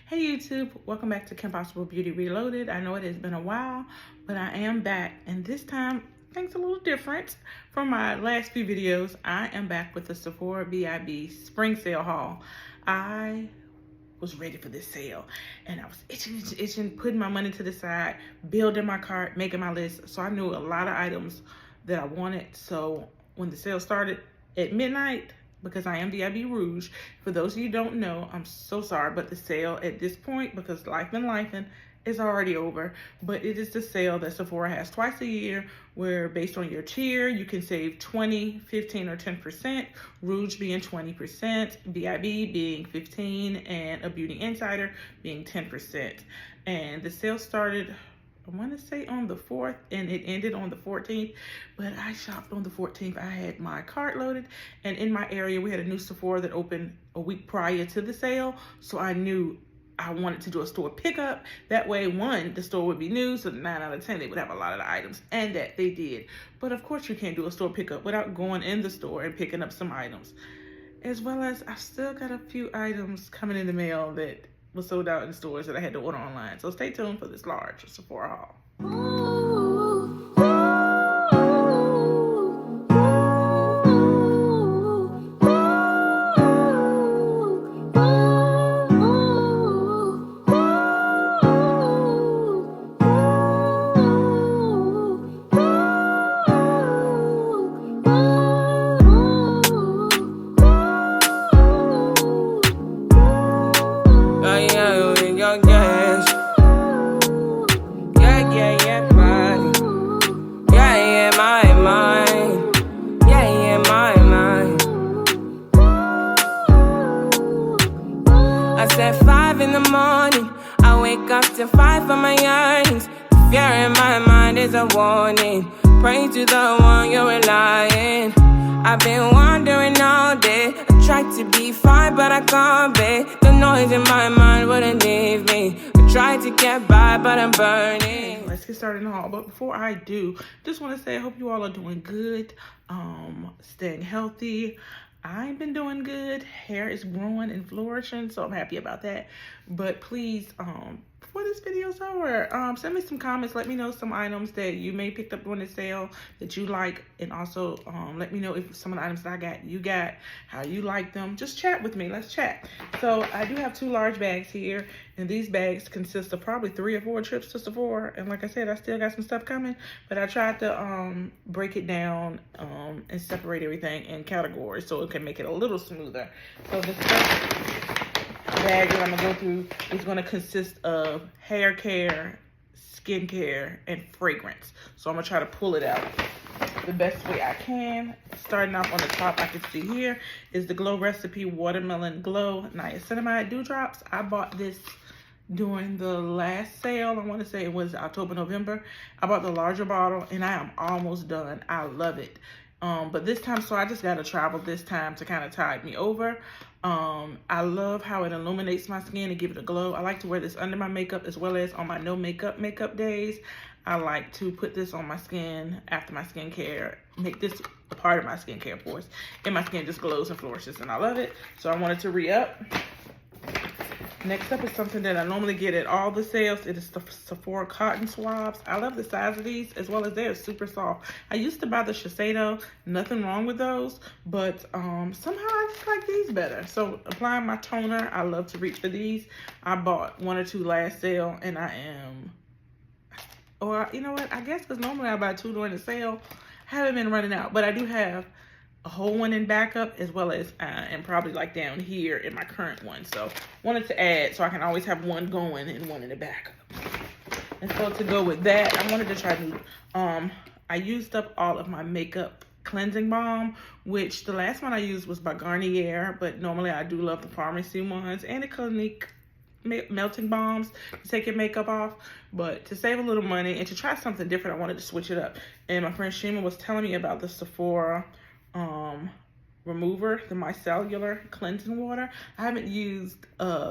Hey YouTube, welcome back to Kim Possible Beauty Reloaded. I know it has been a while, but I am back, and this time things a little different from my last few videos. I am back with the Sephora BIB spring sale haul. I was ready for this sale, and I was itching, putting my money to the side, building my cart, making my list. So I knew a lot of items that I wanted. So when the sale started at midnight, because I am BIB Rouge. For those of you who don't know, I'm so sorry, but the sale at this point, because life been lifing, is already over. But it is the sale that Sephora has twice a year, where based on your tier, you can save 20, 15, or 10%, Rouge being 20%, BIB being 15, and a Beauty Insider being 10%. And the sale started, I want to say on the 4th, and it ended on the 14th, but I shopped on the 14th. I had my cart loaded, and in my area, we had a new Sephora that opened a week prior to the sale, so I knew I wanted to do a store pickup. That way, one, the store would be new, so 9 out of 10, they would have a lot of the items, and that they did. But of course, you can't do a store pickup without going in the store and picking up some items. As well as, I still got a few items coming in the mail that was sold out in stores that I had to order online. So stay tuned for this large Sephora haul. At 5 in the morning, I wake up to fight for my yearnings. The fear in my mind is a warning. Pray to the one you're relying. I've been wandering all day. I tried to be fine, but I can't be. The noise in my mind wouldn't leave me. I tried to get by, but I'm burning. Let's get started in the haul. But before I do, just want to say I hope you all are doing good, staying healthy. I've been doing good. Hair is growing and flourishing, so I'm happy about that. But please, before this video's over, send me some comments. Let me know some items that you may picked up during the sale that you like, and also let me know if some of the items that I got, you got, how you like them. Just chat with me. Let's chat. So I do have 2 large bags here, and these bags consist of probably 3 or 4 trips to Sephora. And like I said, I still got some stuff coming, but I tried to break it down and separate everything in categories so it can make it a little smoother. So the first bag that I'm gonna go through is gonna consist of hair care, skincare, and fragrance. So I'm gonna try to pull it out the best way I can. Starting off on the top, I can see here is the Glow Recipe Watermelon Glow Niacinamide Dewdrops. I bought this during the last sale. I want to say it was October, November. I bought the larger bottle, and I am almost done. I love it. But this time, so I just got to travel this time to kind of tide me over. I love how it illuminates my skin and give it a glow. I like to wear this under my makeup as well as on my no makeup days. I like to put this on my skin after my skincare, make this a part of my skincare, of course, and my skin just glows and flourishes, and I love it. So I wanted to re-up. Next up is something that I normally get at all the sales. It is the Sephora cotton swabs. I love the size of these, as well as they're super soft. I used to buy the Shiseido, nothing wrong with those, but somehow I just like these better. So applying my toner, I love to reach for these. I bought 1 or 2 last sale, and I am, or you know what, I guess because normally I buy 2 during the sale. I haven't been running out, but I do have a whole one in backup, as well as and probably like down here in my current one. So wanted to add so I can always have one going and one in the backup. And so to go with that, I wanted to try to I used up all of my makeup cleansing balm, which the last one I used was by Garnier, but normally I do love the pharmacy ones and the Clinique melting balms to take your makeup off. But to save a little money and to try something different, I wanted to switch it up. And my friend Shima was telling me about the Sephora remover, the micellar cleansing water. I haven't used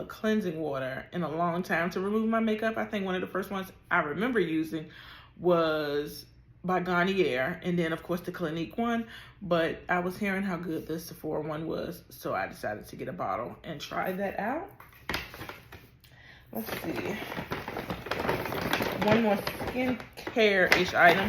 cleansing water in a long time to remove my makeup. I think one of the first ones I remember using was by Garnier, and then of course the Clinique one, but I was hearing how good the Sephora one was, so I decided to get a bottle and try that out. let's see, one more skincare-ish item,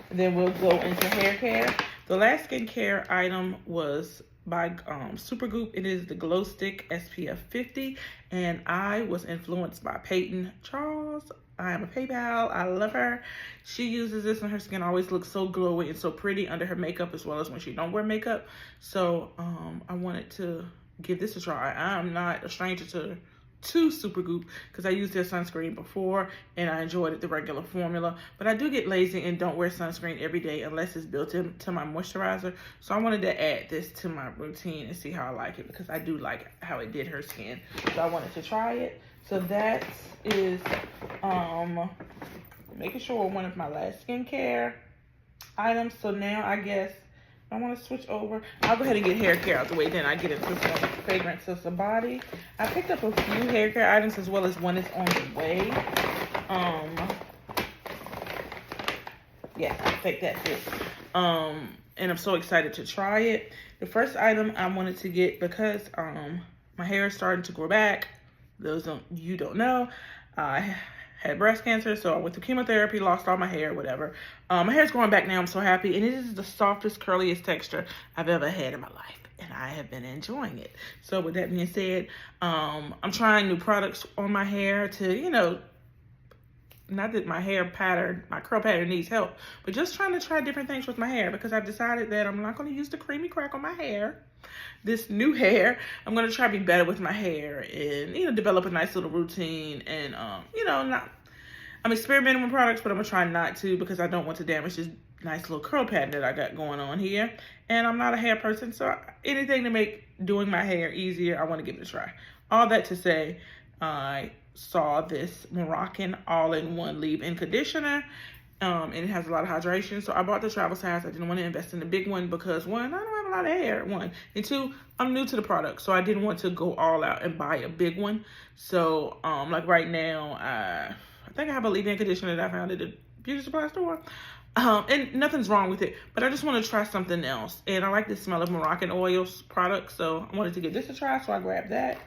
and then we'll go into hair care. The last skincare item was by Supergoop. It is the Glow Stick SPF 50, and I was influenced by Peyton Charles. I am a PayPal. I love her. She uses this, and her skin always looks so glowy and so pretty under her makeup, as well as when she don't wear makeup. So I wanted to give this a try. I'm not a stranger to Supergoop because I used their sunscreen before and I enjoyed it, the regular formula. But I do get lazy and don't wear sunscreen every day unless it's built into my moisturizer. So I wanted to add this to my routine and see how I like it, because I do like how it did her skin. So I wanted to try it. So that is making sure one of my last skincare items. So now I guess I want to switch over. I'll go ahead and get hair care out the way, then I get into some fragrances of body. I picked up a few hair care items, as well as one is on the way. Yeah, I think that's it. And I'm so excited to try it. The first item I wanted to get, because my hair is starting to grow back. Those you don't know, I had breast cancer, so I went through chemotherapy, lost all my hair, whatever. My hair's growing back now. I'm so happy, and it is the softest, curliest texture I've ever had in my life, and I have been enjoying it. So with that being said, I'm trying new products on my hair to, you know, not that my hair pattern, my curl pattern needs help, but just trying to try different things with my hair, because I've decided that I'm not going to use the creamy crack on my hair. This new hair, I'm going to try to be better with my hair and, you know, develop a nice little routine and, you know, I'm experimenting with products, but I'm going to try not to, because I don't want to damage this nice little curl pattern that I got going on here. And I'm not a hair person, so anything to make doing my hair easier, I want to give it a try. All that to say, I saw this Moroccan all-in-one leave-in conditioner, and it has a lot of hydration. So I bought the travel size. I didn't want to invest in the big one because, one, I don't have a lot of hair, one, and two, I'm new to the product, so I didn't want to go all out and buy a big one. So like right now, I think I have a leave-in conditioner that I found at the beauty supply store. And nothing's wrong with it, but I just want to try something else. And I like the smell of Moroccan oils products, so I wanted to give this a try, so I grabbed that.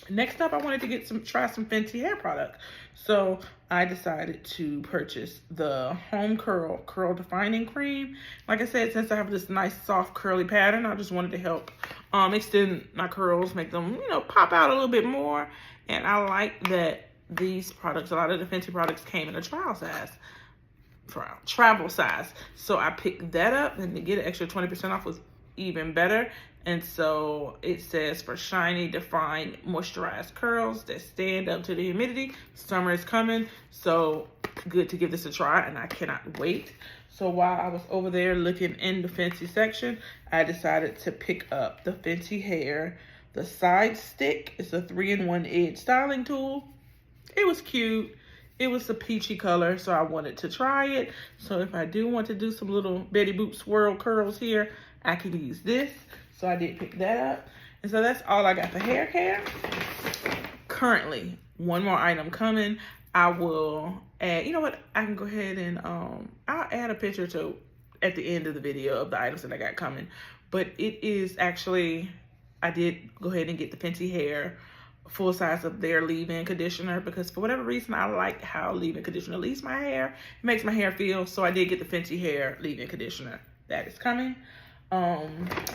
Next up, I wanted to try some Fenty hair product. So I decided to purchase the Home Curl Defining Cream. Like I said, since I have this nice soft curly pattern, I just wanted to help extend my curls, make them, you know, pop out a little bit more. And I like that these products, a lot of the Fenty products came in a travel size. So I picked that up, and to get an extra 20% off was even better. And so it says, for shiny, defined, moisturized curls that stand up to the humidity. Summer is coming, so good to give this a try, and I cannot wait. So while I was over there looking in the Fenty section, I decided to pick up the Fenty Hair, the Side Stick. It's a 3-in-1 edge styling tool. It was cute. It was a peachy color, so I wanted to try it. So if I do want to do some little Betty Boop swirl curls here, I can use this. So I did pick that up. And so that's all I got for hair care. Currently, one more item coming. I will add, you know what? I can go ahead and I'll add a picture at the end of the video of the items that I got coming. But it is actually, I did go ahead and get the Fenty Hair full size of their leave-in conditioner, because for whatever reason, I like how leave-in conditioner leaves my hair. It makes my hair feel, so I did get the Fenty Hair leave-in conditioner. That is coming.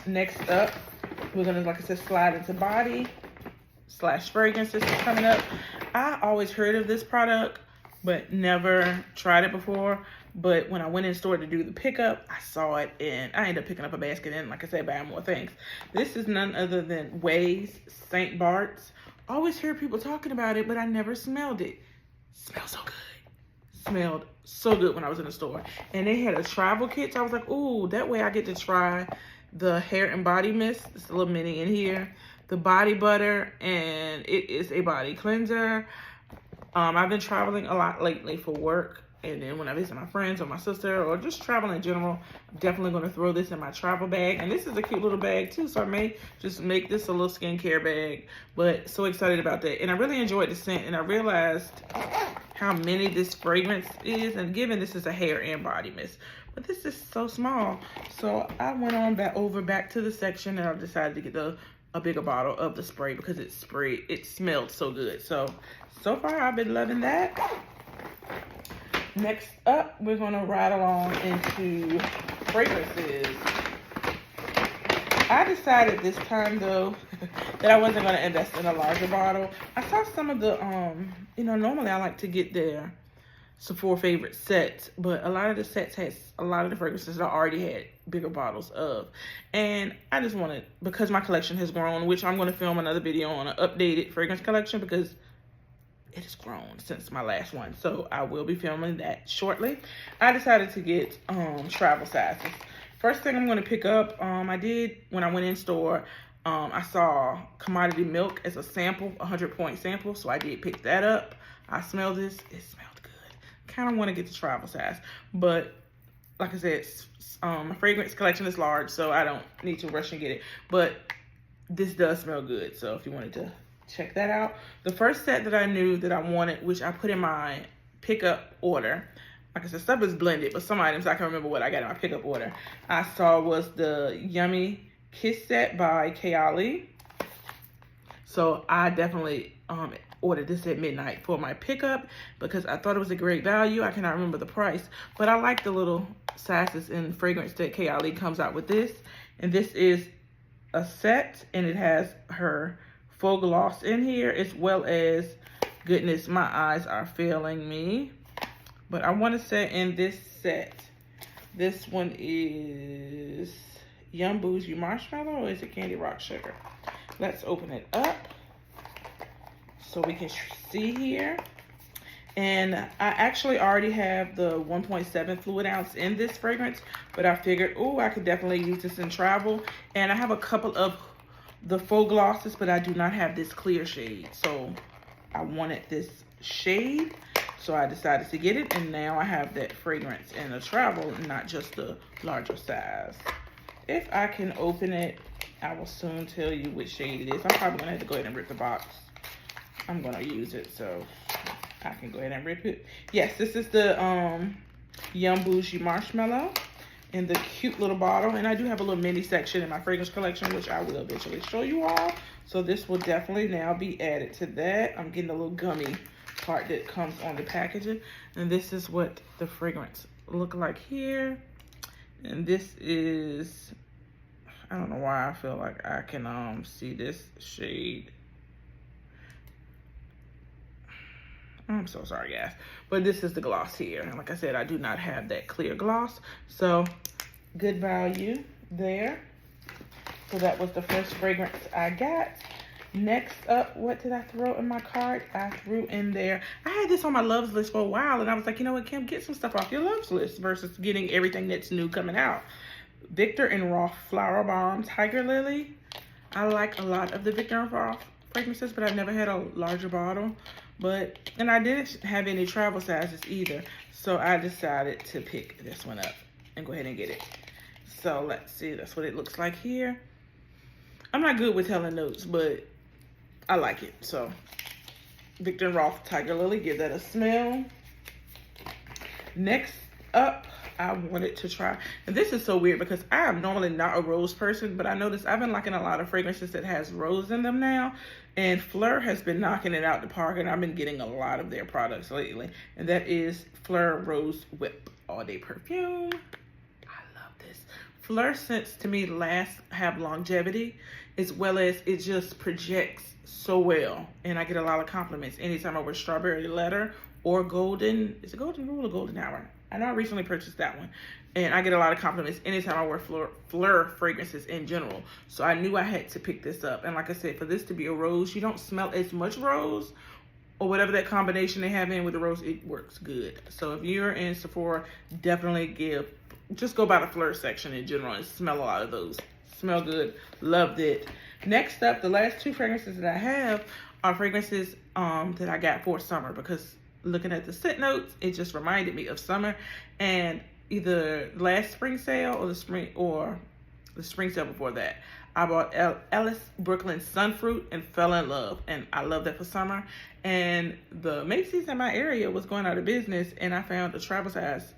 Next up, we're gonna, like I said, slide into body / fragrances. This is coming up. I always heard of this product, but never tried it before. But when I went in store to do the pickup, I saw it, and I ended up picking up a basket and, like I said, buying more things. This is none other than Ways St. Bart's. Always hear people talking about it, but I never smelled it. Smells so good. Smelled so good when I was in the store. And they had a travel kit, so I was like, ooh, that way I get to try the hair and body mist. It's a little mini in here. The body butter, and it is a body cleanser. I've been traveling a lot lately for work, and then when I visit my friends or my sister or just travel in general, I'm definitely going to throw this in my travel bag. And this is a cute little bag too, so I may just make this a little skincare bag. But so excited about that. And I really enjoyed the scent, and I realized how many this fragrance is, and given this is a hair and body mist, but this is so small. So I went on back to the section, and I decided to get the a bigger bottle of the spray because it smelled so good. So far I've been loving that. Next up, we're gonna ride along into fragrances. I decided this time though that I wasn't gonna invest in a larger bottle. I saw some of the, normally I like to get their Sephora favorite sets, but a lot of the sets has a lot of the fragrances that I already had bigger bottles of. And I just wanted, because my collection has grown, which I'm gonna film another video on an updated fragrance collection because it has grown since my last one. So I will be filming that shortly. I decided to get travel sizes. First thing I'm gonna pick up, I did when I went in store, I saw Commodity Milk as a sample, 100-point sample. So I did pick that up. I smelled this, it smelled good. Kind of want to get the travel size, but like I said, my fragrance collection is large, so I don't need to rush and get it, but this does smell good. So if you wanted to check that out. The first set that I knew that I wanted, which I put in my pickup order, like I said, stuff is blended, but some items I can remember what I got in my pickup order, I saw was the Yummy Kiss set by Kayali. So I definitely ordered this at midnight for my pickup because I thought it was a great value. I cannot remember the price, but I like the little sizes and fragrance that Kayali comes out with this. And this is a set, and it has her faux gloss in here, as well as, goodness, my eyes are failing me. But I want to say in this set, this one is Yum Bougie Marshmallow, or is it Candy Rock Sugar? Let's open it up so we can see here. And I actually already have the 1.7 fluid ounce in this fragrance, but I figured, oh, I could definitely use this in travel. And I have a couple of the faux glosses, but I do not have this clear shade. So I wanted this shade, so I decided to get it. And now I have that fragrance in the travel, not just the larger size. If I can open it, I will soon tell you which shade it is. I'm probably gonna have to go ahead and rip the box. I'm gonna use it, so I can go ahead and rip it. Yes, this is the Yum Bougie Marshmallow in the cute little bottle. And I do have a little mini section in my fragrance collection, which I will eventually show you all. So this will definitely now be added to that. I'm getting a little gummy part that comes on the packaging. And this is what the fragrance look like here. And this is, I don't know why I feel like I can see this shade. I'm so sorry, guys. But this is the gloss here. And like I said, I do not have that clear gloss. So good value there. So that was the first fragrance I got. Next up, what did I throw in my cart? I threw in there, I had this on my loves list for a while, and I was like, you know what, Kim, get some stuff off your loves list versus getting everything that's new coming out. Victor and Rolf Flower Bomb Tiger Lily. I like a lot of the Victor and Rolf fragrances, but I've never had a larger bottle. And I didn't have any travel sizes either, so I decided to pick this one up and go ahead and get it. So let's see, that's what it looks like here. I'm not good with telling notes, but I like it. So Victor and Rolf Tiger Lily, give that a smell. Next up, I wanted to try, and this is so weird because I am normally not a rose person, but I noticed I've been liking a lot of fragrances that has rose in them now, and Fleur has been knocking it out the park, and I've been getting a lot of their products lately, and that is Fleur Rose Whip All Day Perfume. I love this. Fleur scents to me have longevity, as well as it just projects so well, and I get a lot of compliments anytime I wear Strawberry Letter or Golden, is it Golden Rule or Golden Hour? I know I recently purchased that one, and I get a lot of compliments anytime I wear Fleur fragrances in general. So I knew I had to pick this up. And like I said, for this to be a rose, you don't smell as much rose, or whatever that combination they have in with the rose, it works good. So if you're in Sephora, definitely just go by the Fleur section in general and smell a lot of those. Smell good, loved it. Next up, the last two fragrances that I have are fragrances that I got for summer, because looking at the scent notes, it just reminded me of summer. And either last spring sale or the spring sale before that, I bought Ellis Brooklyn Sunfruit and fell in love, and I love that for summer. And the Macy's in my area was going out of business, and I found a travel size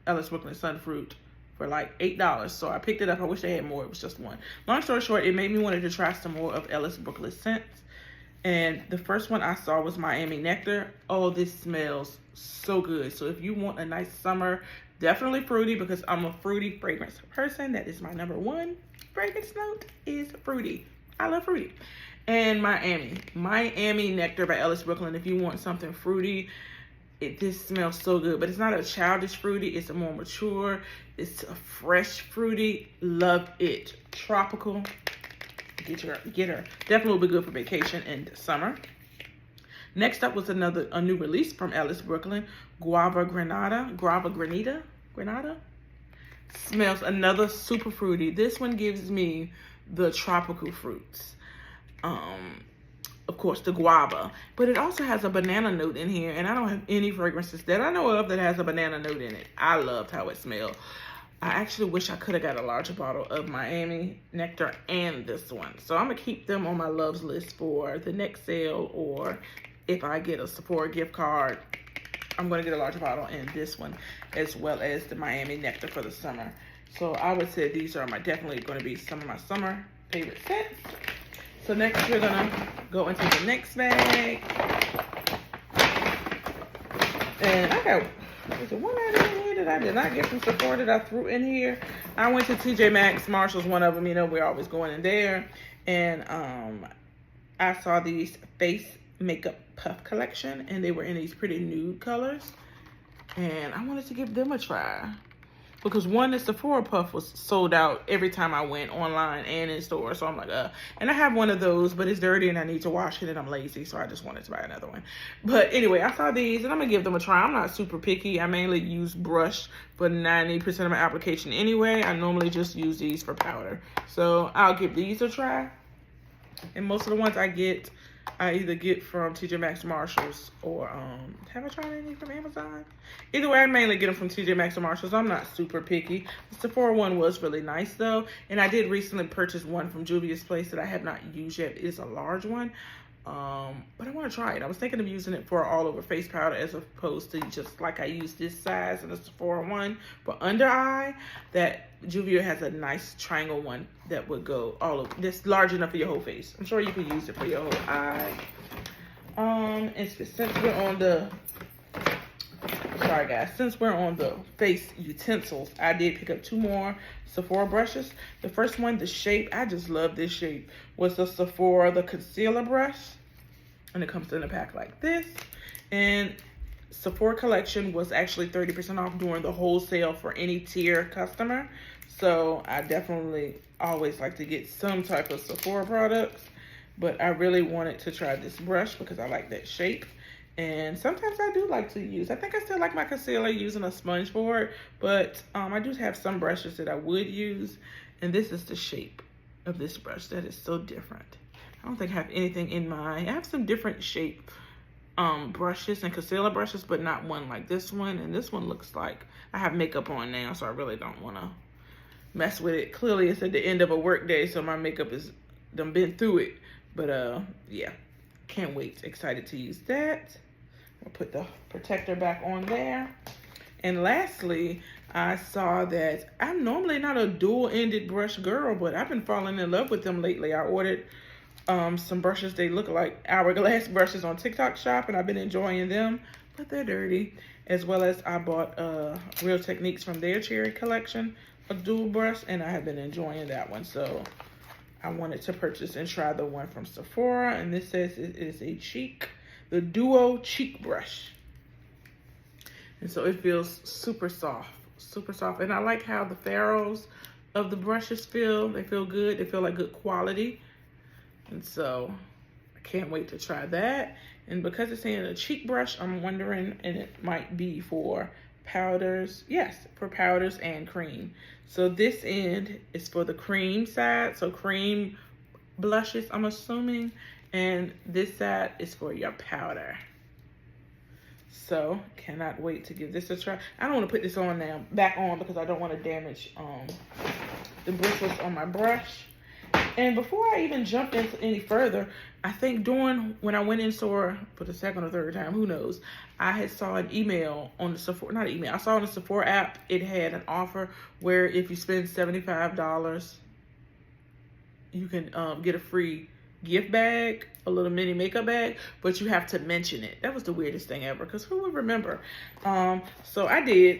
Ellis Brooklyn Sunfruit for like $8. So I picked it up. I wish they had more. It was just one. Long story short, it made me wanted to try some more of Ellis Brooklyn scents. And the first one I saw was Miami Nectar. Oh, this smells so good. So if you want a nice summer, definitely fruity, because I'm a fruity fragrance person. That is my #1 fragrance note, is fruity. I love fruity. And Miami Nectar by Ellis Brooklyn. If you want something fruity, this smells so good. But it's not a childish fruity. It's a more mature. It's a fresh fruity. Love it. Tropical. Get her. Definitely will be good for vacation and summer. Next up was a new release from Ellis Brooklyn, Guava Granita. Smells another super fruity. This one gives me the tropical fruits. Of course, the guava, but it also has a banana note in here, and I don't have any fragrances that I know of that has a banana note in it. I loved how it smelled. I actually wish I could have got a larger bottle of Miami Nectar and this one. So I'm going to keep them on my loves list for the next sale, or if I get a Sephora gift card, I'm going to get a larger bottle and this one, as well as the Miami Nectar for the summer. So I would say these are definitely going to be some of my summer favorite scents. So next we're going to go into the next bag. And I got... Is it one item in here that I did not get from Sephora that I threw in here? I went to TJ Maxx. Marshall's one of them. You know, we're always going in there. And I saw these face makeup puff collection, and they were in these pretty nude colors. And I wanted to give them a try. Because one, the Sephora puff was sold out every time I went online and in store. So I'm like, and I have one of those, but it's dirty and I need to wash it and I'm lazy. So I just wanted to buy another one. But anyway, I saw these and I'm going to give them a try. I'm not super picky. I mainly use brush for 90% of my application anyway. I normally just use these for powder. So I'll give these a try. And most of the ones I either get from TJ Maxx, Marshalls, or have I tried any from Amazon? Either way, I mainly get them from TJ Maxx or Marshalls. I'm not super picky. The Sephora one was really nice though, and I did recently purchase one from Juvia's Place that I have not used yet. It is a large one, but I want to try it. I was thinking of using it for all over face powder as opposed to just like I use this size in the Sephora one for under eye. That Juvia has a nice triangle one that would go all over. This large enough for your whole face. I'm sure you could use it for your whole eye. And since we're on the, sorry guys, since we're on the face utensils, I did pick up 2 more Sephora brushes. The first one, the shape, I just love this shape, was the Sephora, the concealer brush. And it comes in a pack like this. And Sephora collection was actually 30% off during the wholesale for any tier customer. So I definitely always like to get some type of Sephora products. But I really wanted to try this brush because I like that shape. And sometimes I do like to use, I think I still like my concealer using a sponge for it. But I do have some brushes that I would use. And this is the shape of this brush. That is so different. I don't think I have anything in I have some different shape brushes and concealer brushes, but not one like this one. And this one looks like I have makeup on now, so I really don't want to mess with it. Clearly it's at the end of a work day, so my makeup is done been through it. But yeah, can't wait. Excited to use that. I'll put the protector back on there. And lastly, I saw that I'm normally not a dual-ended brush girl, but I've been falling in love with them lately. I ordered some brushes. They look like hourglass brushes on TikTok Shop, and I've been enjoying them, but they're dirty. As well as I bought Real Techniques from their cherry collection, a dual brush, and I have been enjoying that one. So I wanted to purchase and try the one from Sephora, and this says it is the Duo Cheek Brush. And so it feels super soft. And I like how the ferrules of the brushes feel. They feel good. They feel like good quality. And so I can't wait to try that. And because it's saying a cheek brush, I'm wondering, and it might be for powders. Yes, for powders and cream. So this end is for the cream side. So cream blushes, I'm assuming. And this side is for your powder. So cannot wait to give this a try. I don't want to put this on back on because I don't want to damage the bristles on my brush. And before I even jumped into any further, I think when I went in store for the second or third time, who knows, I had saw an email on the Sephora, not an email, I saw on the Sephora app, it had an offer where if you spend $75, you can get a free gift bag, a little mini makeup bag, but you have to mention it. That was the weirdest thing ever, because who would remember? So I did.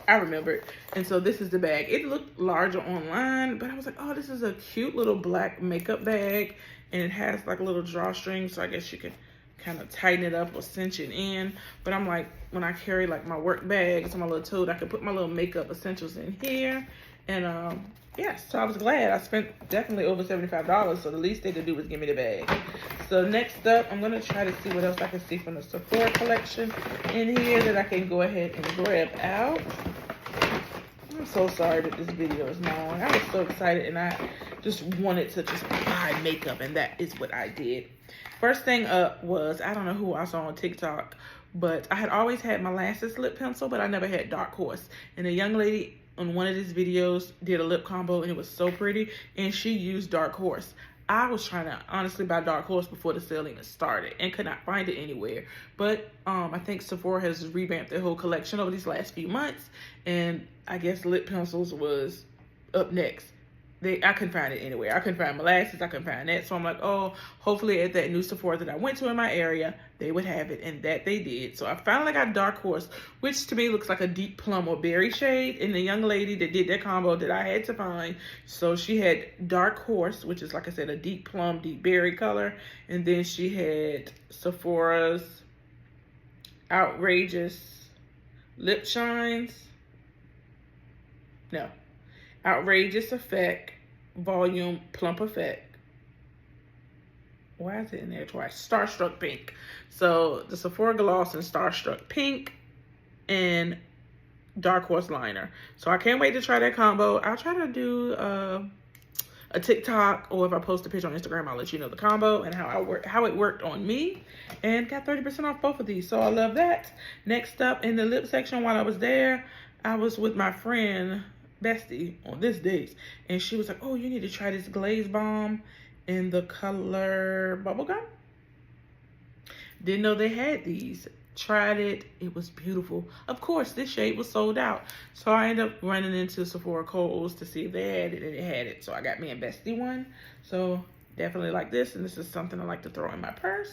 I remembered. And so this is the bag. It looked larger online, but I was like, oh, this is a cute little black makeup bag. And it has like a little drawstring, so I guess you can kind of tighten it up or cinch it in. But I'm like, when I carry like my work bag, so my little tote, I could put my little makeup essentials in here. And yeah, so I was glad. I spent definitely over $75, so the least they could do was give me the bag. So next up, I'm gonna try to see what else I can see from the Sephora collection in here that I can go ahead and grab out. I'm so sorry that this video is long. I was so excited and I just wanted to just buy makeup, and that is what I did. First thing up was, I don't know who I saw on TikTok, but I had always had molasses lip pencil, but I never had Dark Horse. And a young lady on one of these videos did a lip combo, and it was so pretty, and she used Dark Horse. I was trying to honestly buy Dark Horse before the sale even started and could not find it anywhere. But I think Sephora has revamped their whole collection over these last few months, and I guess lip pencils was up next. I couldn't find it anywhere. I couldn't find molasses. I couldn't find that. So I'm like, oh, hopefully at that new Sephora that I went to in my area, they would have it, and that they did. So I finally got Dark Horse, which to me looks like a deep plum or berry shade. And the young lady that did that combo that I had to find, so she had Dark Horse, which is, like I said, a deep plum, deep berry color. And then she had Sephora's Outrageous Lip Shines. No. Outrageous Effect Volume Plump Effect. Why is it in there twice? Starstruck Pink. So the Sephora Gloss in Starstruck Pink and Dark Horse Liner. So I can't wait to try that combo. I'll try to do a TikTok, or if I post a picture on Instagram, I'll let you know the combo and how it worked on me. And got 30% off both of these. So I love that. Next up in the lip section, while I was there, I was with my friend Bestie on this date, and she was like, oh, you need to try this glaze balm in the color Bubblegum. Didn't know they had these. Tried it. It was beautiful. Of course, this shade was sold out, so I ended up running into Sephora Kohl's to see if they had it, and it had it. So I got me and Bestie one. So definitely like this, and this is something I like to throw in my purse.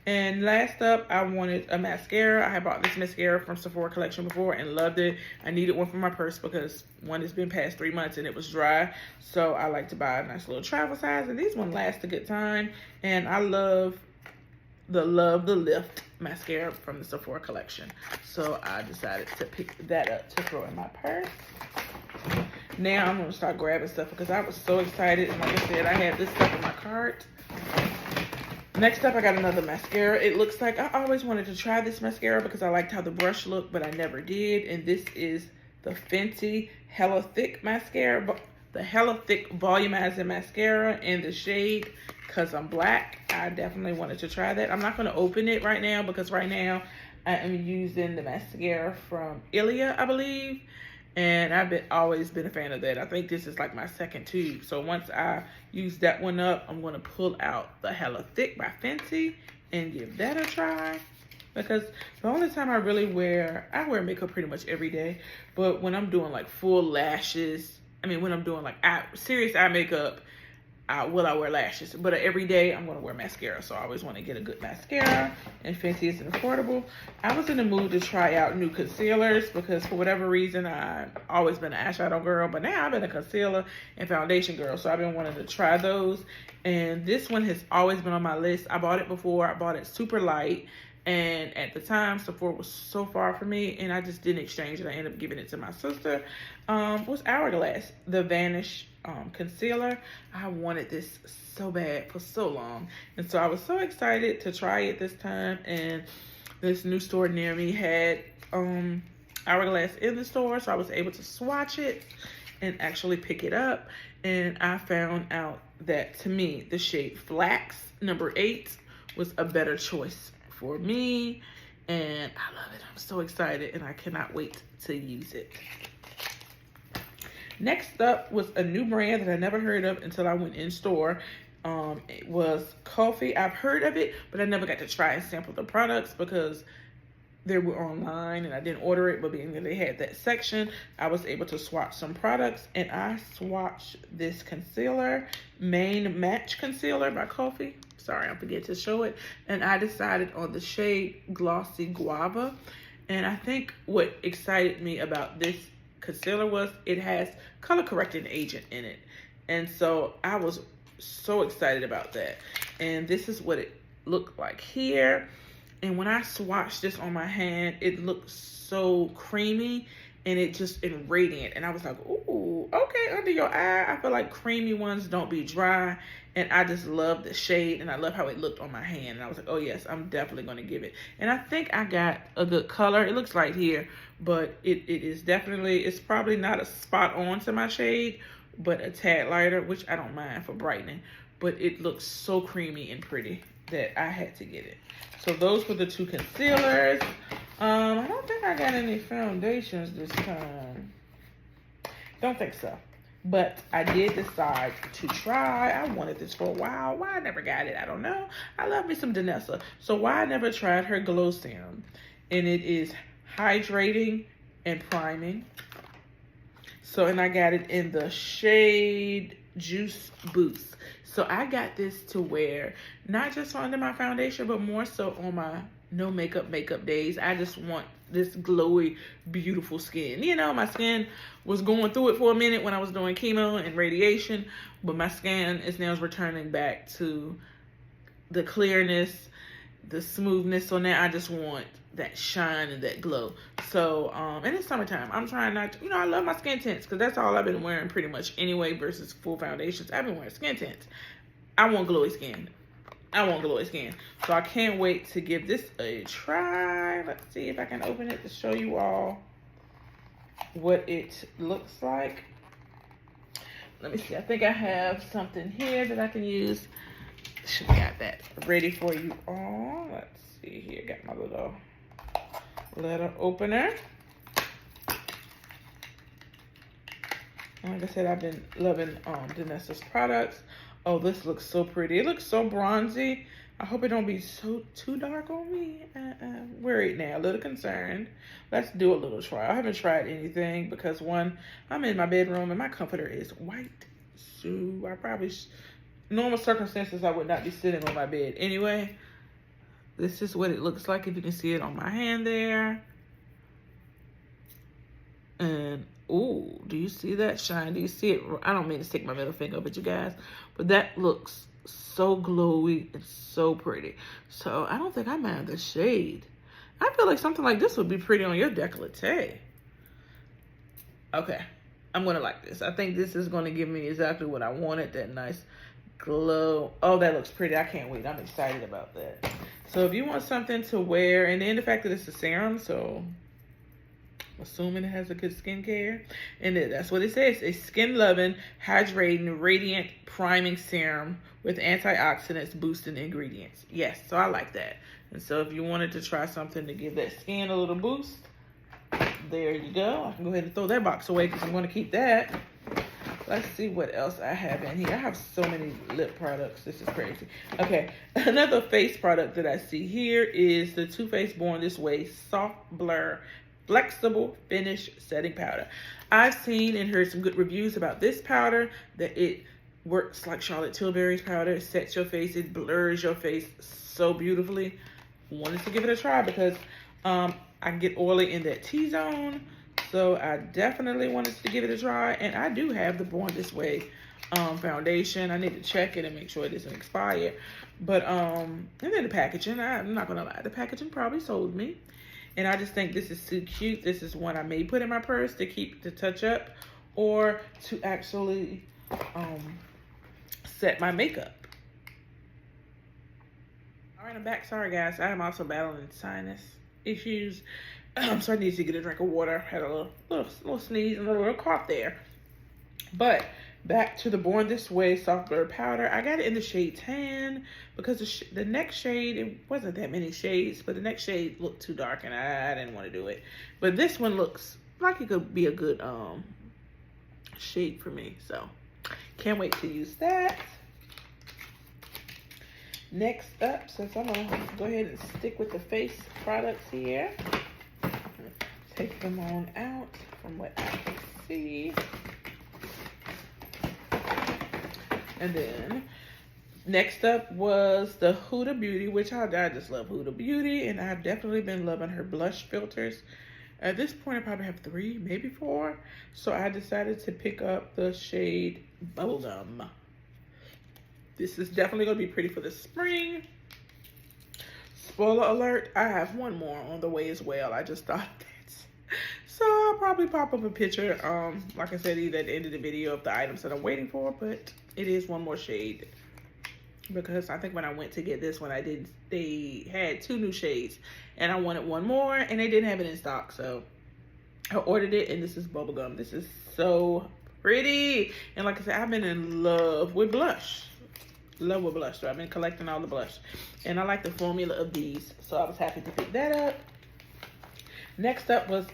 And last up, I wanted a mascara. I had bought this mascara from Sephora collection before and loved it. I needed one for my purse because one has been past 3 months and it was dry. So I like to buy a nice little travel size, and these ones last a good time. And I love the Lift mascara from the Sephora collection. So I decided to pick that up to throw in my purse. Now I'm gonna start grabbing stuff because I was so excited. And like I said, I had this stuff in my cart. Next up, I got another mascara. It looks like I always wanted to try this mascara because I liked how the brush looked, but I never did. And this is the Fenty Hella Thick mascara, the Hella Thick volumizing mascara in the shade Cause I'm Black. I definitely wanted to try that. I'm not going to open it right now because right now I am using the mascara from Ilia, I believe. And I've always been a fan of that. I think this is like my second tube. So once I use that one up, I'm going to pull out the Hella Thick by Fenty and give that a try. Because the only time I really wear makeup pretty much every day. But when I'm doing like full lashes, when I'm doing like serious eye makeup, I wear lashes. But every day I'm going to wear mascara. So I always want to get a good mascara. And Fenty is affordable. I was in the mood to try out new concealers because for whatever reason, I've always been an eyeshadow girl. But now I've been a concealer and foundation girl. So I've been wanting to try those. And this one has always been on my list. I bought it before. I bought it super light. And at the time, Sephora was so far from me. And I just didn't exchange it. I ended up giving it to my sister. Was Hourglass, the Vanish concealer. I wanted this so bad for so long, and so I was so excited to try it this time. And this new store near me had Hourglass in the store, so I was able to swatch it and actually pick it up. And I found out that to me the shade Flax number 8 was a better choice for me, and I love it. I'm so excited and I cannot wait to use it. Next up was a new brand that I never heard of until I went in store. It was coffee. I've heard of it, but I never got to try and sample the products because they were online and I didn't order it, but being that they had that section, I was able to swatch some products, and I swatched this concealer, Main Match Concealer by Coffee. Sorry, I forget to show it. And I decided on the shade Glossy Guava. And I think what excited me about this concealer was it has color correcting agent in it. And so I was so excited about that. And this is what it looked like here. And when I swatched this on my hand, it looked so creamy and it just and radiant. And I was like, ooh, okay, under your eye. I feel like creamy ones don't be dry. And I just love the shade and I love how it looked on my hand. And I was like, oh yes, I'm definitely going to give it. And I think I got a good color. It looks right here, but it is definitely, it's probably not a spot on to my shade, but a tad lighter, which I don't mind for brightening. But it looks so creamy and pretty that I had to get it. So those were the two concealers. I don't think I got any foundations this time. Don't think so. But I did decide to try. I wanted this for a while. Why I never got it, I don't know. I love me some Danessa. So why I never tried her Glow Serum. And it is hydrating and priming. So, and I got it in the shade Juice Boost. So I got this to wear not just under my foundation, but more so on my no makeup days. I just want this glowy, beautiful skin. You know, my skin was going through it for a minute when I was doing chemo and radiation, but my skin is now returning back to the clearness, the smoothness. So now I just want that shine and that glow. So, and it's summertime. I'm trying not to, you know, I love my skin tints because that's all I've been wearing pretty much anyway versus full foundations. I've been wearing skin tints. I want glowy skin. I want glowy skin. So I can't wait to give this a try. Let's see if I can open it to show you all what it looks like. Let me see. I think I have something here that I can use. Should have got that ready for you all. Let's see here. Got my little letter opener. Like I said, I've been loving Danessa's products. Oh, this looks so pretty. It looks so bronzy. I hope it don't be too dark on me. Worried now, a little concerned. Let's do a little trial. I haven't tried anything because one, I'm in my bedroom and my comforter is white. So I probably, normal circumstances, I would not be sitting on my bed. Anyway, this is what it looks like if you can see it on my hand there. And ooh, do you see that shine? Do you see it? I don't mean to stick my middle finger up at you guys, but that looks so glowy and so pretty. So I don't think I mind the shade. I feel like something like this would be pretty on your décolleté. Okay, I'm gonna like this. I think this is gonna give me exactly what I wanted, that nice glow. Oh, that looks pretty. I can't wait. I'm excited about that. So if you want something to wear, and then the fact that it's a serum, so assuming it has a good skincare, and that's what it says: a skin-loving, hydrating, radiant, priming serum with antioxidants boosting ingredients. Yes, so I like that. And so if you wanted to try something to give that skin a little boost, there you go. I can go ahead and throw that box away because I'm going to keep that. Let's see what else I have in here. I have so many lip products. This is crazy. Okay, another face product that I see here is the Too Faced Born This Way Soft Blur Flexible Finish Setting Powder. I've seen and heard some good reviews about this powder, that it works like Charlotte Tilbury's powder. It sets your face, it blurs your face so beautifully. Wanted to give it a try because I can get oily in that T-zone. So I definitely wanted to give it a try. And I do have the Born This Way foundation. I need to check it and make sure it doesn't expire. But, and then the packaging, I'm not going to lie, the packaging probably sold me. And I just think this is so cute. This is one I may put in my purse to keep, to touch up, or to actually set my makeup. All right, I'm back. Sorry, guys. I am also battling sinus issues. So I need to get a drink of water. Had a little sneeze and a little cough there. But back to the Born This Way Soft Blur Powder. I got it in the shade Tan because the next shade, it wasn't that many shades, but the next shade looked too dark and I didn't want to do it. But this one looks like it could be a good shade for me. So can't wait to use that. Next up, since I'm gonna go ahead and stick with the face products here, take them on out from what I can see. And then next up was the Huda Beauty, which I just love Huda Beauty, and I've definitely been loving her blush filters. At this point, I probably have 3, maybe 4. So I decided to pick up the shade Bubblegum. This is definitely going to be pretty for the spring. Spoiler alert, I have one more on the way as well. I just thought that. So I'll probably pop up a picture, like I said, either at the end of the video of the items that I'm waiting for, but it is one more shade. Because I think when I went to get this one, they had 2 new shades, and I wanted one more, and they didn't have it in stock, so I ordered it, and this is Bubblegum. This is so pretty, and like I said, I've been in love with blush. Love with blush, so I've been collecting all the blush, and I like the formula of these, so I was happy to pick that up. Next up was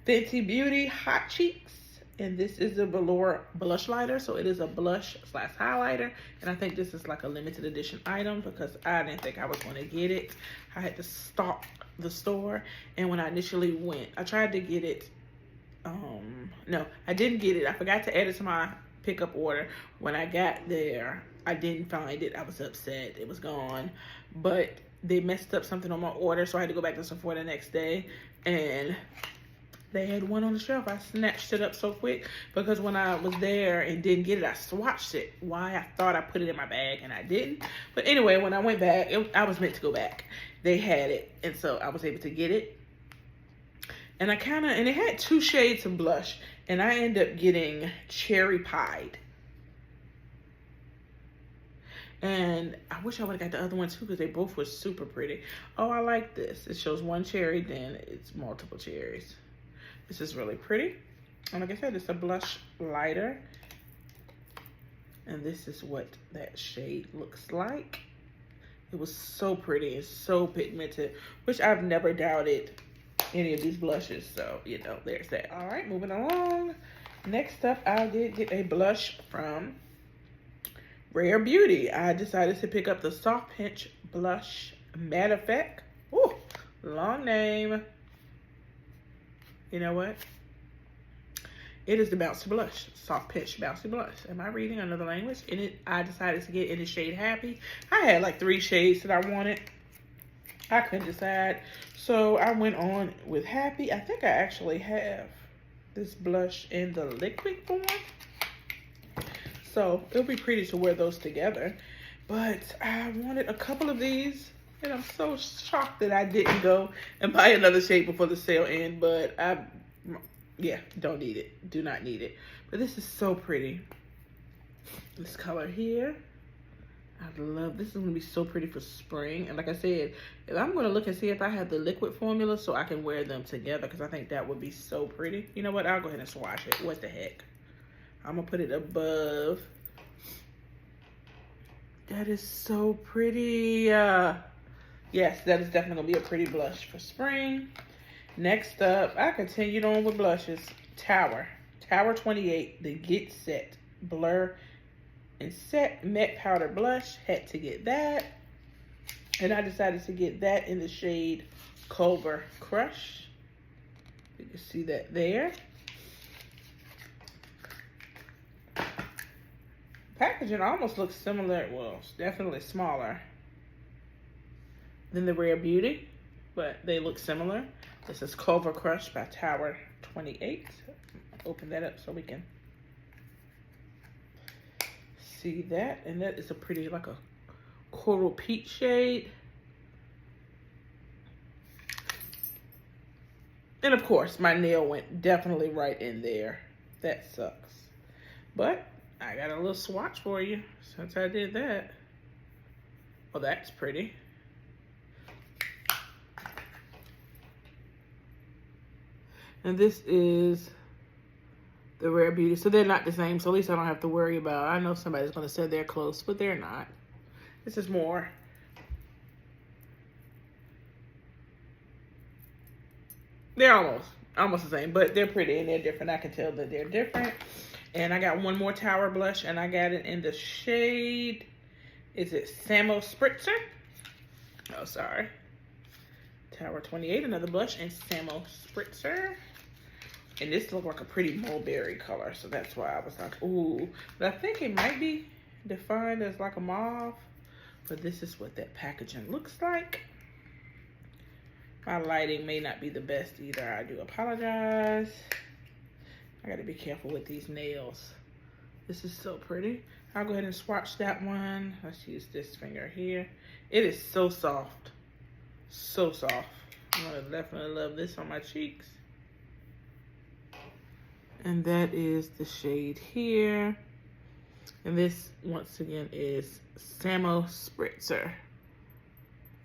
Fenty Beauty Hot Cheeks, and this is a velour blush lighter, so it is a blush / highlighter, and I think this is like a limited edition item because I didn't think I was going to get it. I had to stalk the store, and when I initially went, I tried to get it. No, I didn't get it. I forgot to add it to my pickup order. When I got there, I didn't find it. I was upset. It was gone, but they messed up something on my order, so I had to go back to Sephora the next day, and they had one on the shelf. I snatched it up so quick because when I was there and didn't get it, I swatched it. Why? I thought I put it in my bag and I didn't. But anyway, when I went back, I was meant to go back. They had it, and so I was able to get it. And and it had 2 shades of blush, and I ended up getting Cherry Pied. And I wish I would have got the other one too because they both were super pretty. Oh, I like this. It shows 1 cherry, then it's multiple cherries. This is really pretty. And like I said, it's a blush lighter. And this is what that shade looks like. It was so pretty and so pigmented, which I've never doubted any of these blushes. So, you know, there's that. All right, moving along. Next up, I did get a blush from Rare Beauty. I decided to pick up the Soft Pinch Blush Matte Effect. Ooh, long name. You know what? It is the Bouncy Blush, Soft Pinch Bouncy Blush. Am I reading another language? And I decided to get in the shade Happy. I had like 3 shades that I wanted. I couldn't decide. So I went on with Happy. I think I actually have this blush in the liquid form. So it'll be pretty to wear those together. But I wanted a couple of these. And I'm so shocked that I didn't go and buy another shade before the sale ended. But yeah, don't need it. Do not need it. But this is so pretty. This color here. I love this. Is going to be so pretty for spring. And like I said, I'm going to look and see if I have the liquid formula so I can wear them together. Because I think that would be so pretty. You know what? I'll go ahead and swatch it. What the heck? I'm going to put it above. That is so pretty. Yes, that is definitely going to be a pretty blush for spring. Next up, I continued on with blushes. Tower 28, the Get Set Blur and Set Matte Powder Blush. Had to get that. And I decided to get that in the shade Culver Crush. You can see that there. Packaging almost looks similar. Well, it's definitely smaller than the Rare Beauty, but they look similar. This is Culver Crush by Tower 28. Open that up so we can see that. And that is a pretty, like a coral peach shade. And of course, my nail went definitely right in there. That sucks. But I got a little swatch for you since I did that. Oh, that's pretty. And this is the Rare Beauty. So they're not the same, so at least I don't have to worry about. I know somebody's going to say they're close, but they're not. This is more. They're almost. almost the same, but they're pretty and they're different. I can tell that they're different. And I got one more Tower blush, and I got it in the shade, is it Samo Spritzer? Oh, sorry. Tower 28, another blush, and Samo Spritzer. And this looked like a pretty mulberry color, so that's why I was like, ooh. But I think it might be defined as like a mauve, but this is what that packaging looks like. My lighting may not be the best either. I do apologize. I gotta be careful with these nails. This is so pretty. I'll go ahead and swatch that one. Let's use this finger here. It is so soft. So soft. I'm gonna definitely love this on my cheeks. And that is the shade here. And this, once again, is Samo Spritzer.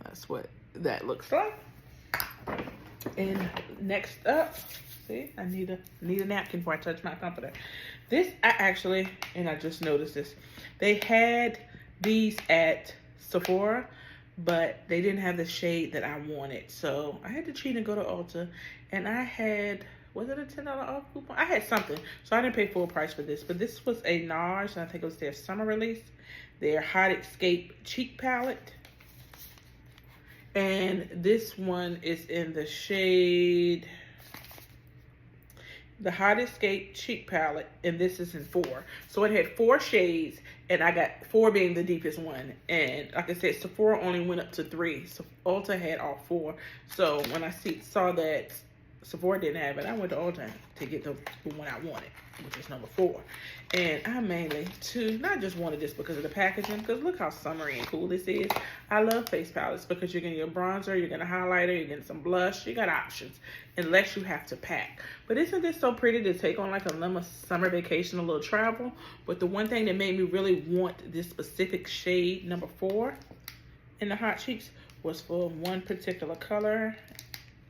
That's what that looks like. And next up, see, I need a napkin before I touch my comforter. This, I just noticed this. They had these at Sephora, but they didn't have the shade that I wanted. So I had to cheat and go to Ulta, and I had, was it a $10 off coupon? I had something, so I didn't pay full price for this. But this was a NARS, and I think it was their summer release, their Hot Escape Cheek Palette. And this one is in the shade, the Hot Escape Cheek Palette, and this is in 4. So it had 4 shades, and I got 4 being the deepest one. And like I said, Sephora only went up to 3. So Ulta had all 4. So when I saw that Sephora didn't have it, I went to Ulta to get the one I wanted, which is number 4. And I mainly, not just wanted this because of the packaging, because look how summery and cool this is. I love face palettes because you're getting your bronzer, you're getting a highlighter, you're getting some blush, you got options, unless you have to pack. But isn't this so pretty to take on like a summer vacation, a little travel? But the one thing that made me really want this specific shade, number 4, in the Hot Cheeks, was for one particular color,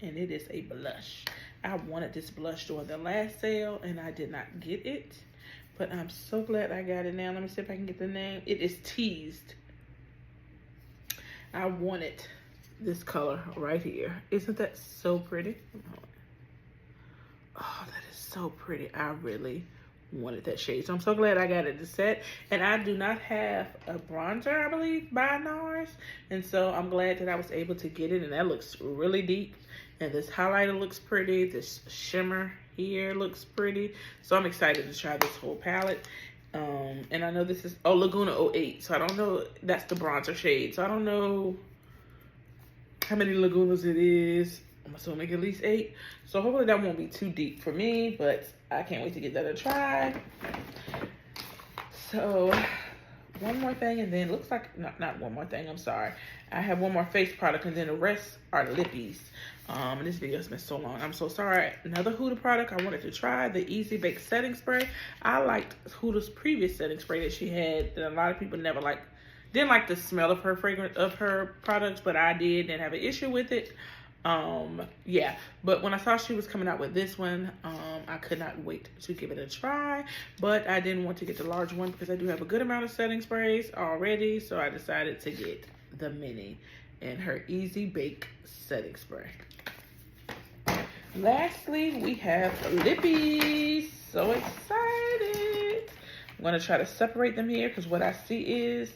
and it is a blush. I wanted this blush during the last sale, and I did not get it. But I'm so glad I got it now. Let me see if I can get the name. It is Teased. I wanted this color right here. Isn't that so pretty? Oh, that is so pretty. I really wanted that shade. So I'm so glad I got it to set. And I do not have a bronzer, I believe, by NARS. And so I'm glad that I was able to get it. And that looks really deep. And this highlighter looks pretty. This shimmer here looks pretty. So I'm excited to try this whole palette. And I know this is, Laguna 08. So I don't know, that's the bronzer shade. So I don't know how many Lagunas it is. I'm assuming at least 8. So hopefully that won't be too deep for me, but I can't wait to get that a try. So one more thing, and then it looks like, not one more thing, I'm sorry. I have one more face product, and then the rest are lippies. This video has been so long. I'm so sorry. Another Huda product I wanted to try, the Easy Bake Setting Spray. I liked Huda's previous setting spray that she had that a lot of people didn't like the smell of her fragrance, of her products, but I didn't have an issue with it. Yeah, but when I saw she was coming out with this one, I could not wait to give it a try, but I didn't want to get the large one because I do have a good amount of setting sprays already, so I decided to get the mini and her Easy Bake Setting Spray. Lastly, we have lippies. So excited. I'm going to try to separate them here because what I see is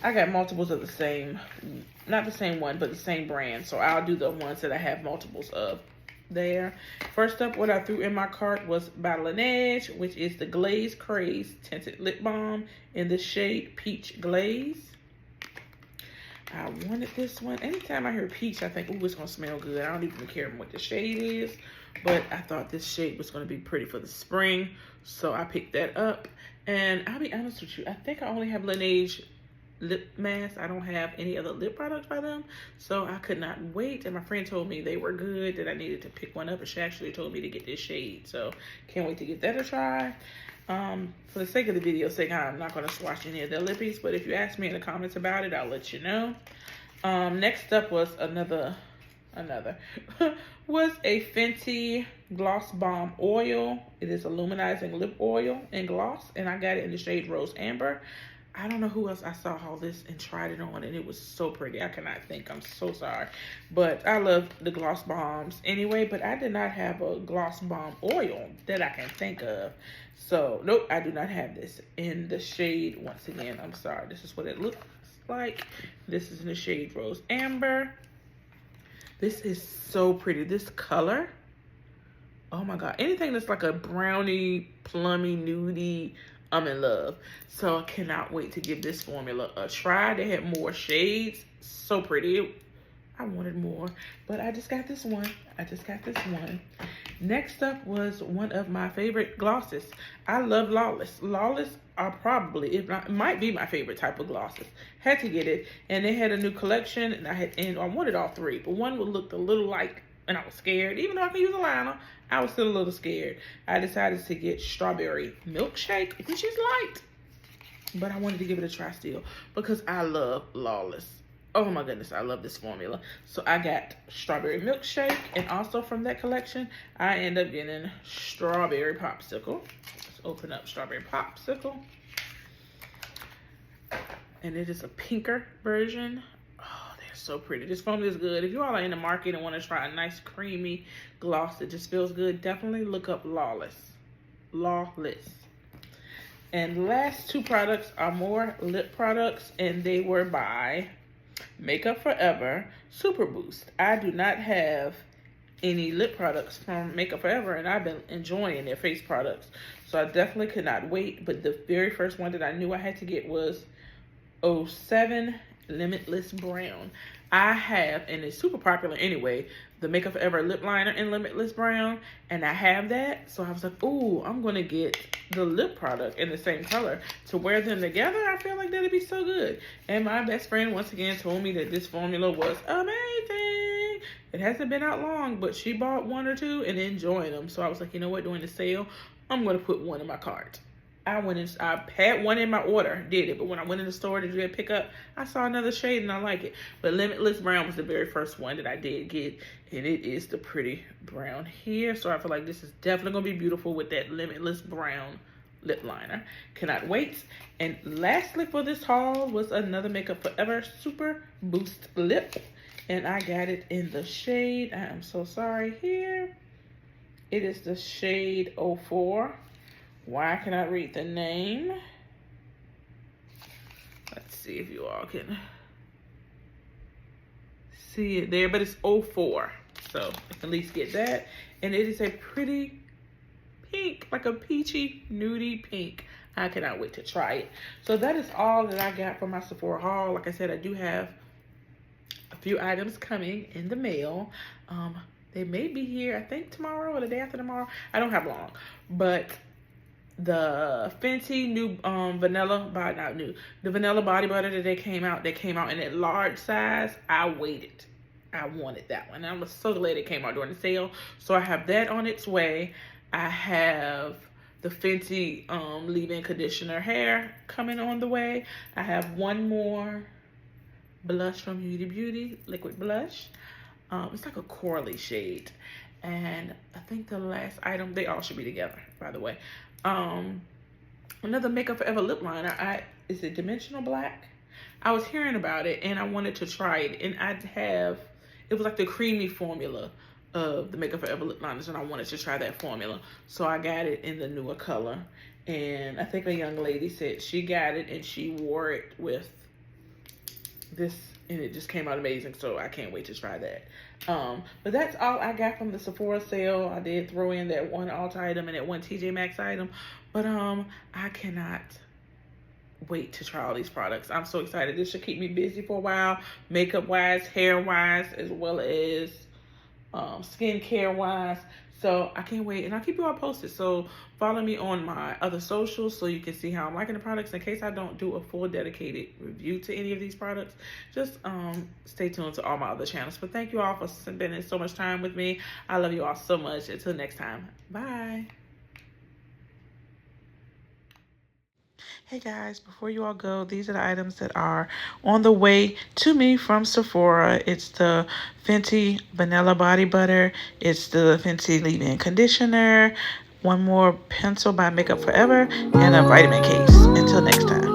I got multiples of the same, not the same one, but the same brand. So I'll do the ones that I have multiples of there. First up, what I threw in my cart was by Laneige, which is the Glaze Craze Tinted Lip Balm in the shade Peach Glaze. I wanted this one. Anytime I hear peach, I think, ooh, it's going to smell good. I don't even care what the shade is. But I thought this shade was going to be pretty for the spring. So I picked that up. And I'll be honest with you, I think I only have Laneige lip mask. I don't have any other lip products by them. So I could not wait. And my friend told me they were good, that I needed to pick one up. And she actually told me to get this shade. So can't wait to get that a try. For the sake of the video sake, I'm not going to swatch any of their lippies, but if you ask me in the comments about it, I'll let you know. Next up was was a Fenty Gloss Bomb Oil. It is a luminizing lip oil and gloss, and I got it in the shade Rose Amber. I don't know who else I saw all this and tried it on, and it was so pretty. I cannot think. I'm so sorry. But I love the gloss bombs anyway, but I did not have a gloss bomb oil that I can think of. So, nope, I do not have this in the shade. Once again, I'm sorry. This is what it looks like. This is in the shade Rose Amber. This is so pretty. This color, oh my God. Anything that's like a brownie, plummy, nudie, I'm in love. So I cannot wait to give this formula a try. They had more shades. So pretty. I wanted more, but I just got this one. Next up was one of my favorite glosses. I love Lawless. Lawless are probably, if not, might be my favorite type of glosses. Had to get it, and they had a new collection, and I wanted all three, but one would look a little like, and I was scared. Even though I can use a liner, I was still a little scared. I decided to get Strawberry Milkshake, which is light, but I wanted to give it a try still because I love Lawless. Oh my goodness, I love this formula. So I got Strawberry Milkshake, and also from that collection, I end up getting Strawberry Popsicle. Let's open up Strawberry Popsicle. And it is a pinker version. Oh, they're so pretty. This formula is good. If you all are in the market and want to try a nice creamy gloss that just feels good, definitely look up Lawless. Lawless. And last two products are more lip products, and they were by Makeup Forever Super Boost. I do not have any lip products from Makeup Forever, and I've been enjoying their face products. So I definitely could not wait. But the very first one that I knew I had to get was 07 Limitless Brown. I have, and it's super popular anyway, the Makeup Forever lip liner in Limitless Brown, and I have that. So I was like, ooh, I'm going to get the lip product in the same color to wear them together. I feel like that'd be so good. And my best friend once again told me that this formula was amazing. It hasn't been out long, but she bought one or two and enjoying them. So I was like, you know what, during the sale, I'm going to put one in my cart. I had one in my order, did it, but when I went in the store to do a pickup, I saw another shade and I like it. But Limitless Brown was the very first one that I did get, and it is the pretty brown here. So I feel like this is definitely gonna be beautiful with that Limitless Brown lip liner. Cannot wait. And lastly for this haul was another Makeup Forever Super Boost Lip, and I got it in the shade, I am so sorry, here. It is the shade 04. Why can I read the name? Let's see if you all can see it there, but it's 04. So I can at least get that. And it is a pretty pink, like a peachy, nudie pink. I cannot wait to try it. So that is all that I got from my Sephora haul. Like I said, I do have a few items coming in the mail. They may be here, I think tomorrow or the day after tomorrow. I don't have long, but the Fenty new the vanilla body butter that they came out in that large size. I waited. I wanted that one. I was so glad it came out during the sale. So I have that on its way. I have the Fenty leave-in conditioner hair coming on the way. I have one more blush from Beauty, liquid blush. It's like a corally shade. And I think the last item, they all should be together, by the way. Another Makeup Forever lip liner. Is it Dimensional Black? I was hearing about it and I wanted to try it, and it was like the creamy formula of the Makeup Forever lip liners, and I wanted to try that formula. So I got it in the newer color, and I think a young lady said she got it and she wore it with this, and it just came out amazing. So I can't wait to try that. But that's all I got from the Sephora sale. I did throw in that one Ulta item and that one TJ Maxx item, but I cannot wait to try all these products. I'm so excited. This should keep me busy for a while, makeup wise, hair wise, as well as skincare wise. So I can't wait, and I'll keep you all posted. So follow me on my other socials so you can see how I'm liking the products. In case I don't do a full dedicated review to any of these products, just stay tuned to all my other channels. But thank you all for spending so much time with me. I love you all so much. Until next time, bye. Hey guys, before you all go, these are the items that are on the way to me from Sephora. It's the Fenty Vanilla Body Butter. It's the Fenty Leave-In Conditioner. One more pencil by Makeup Forever. And a vitamin case. Until next time.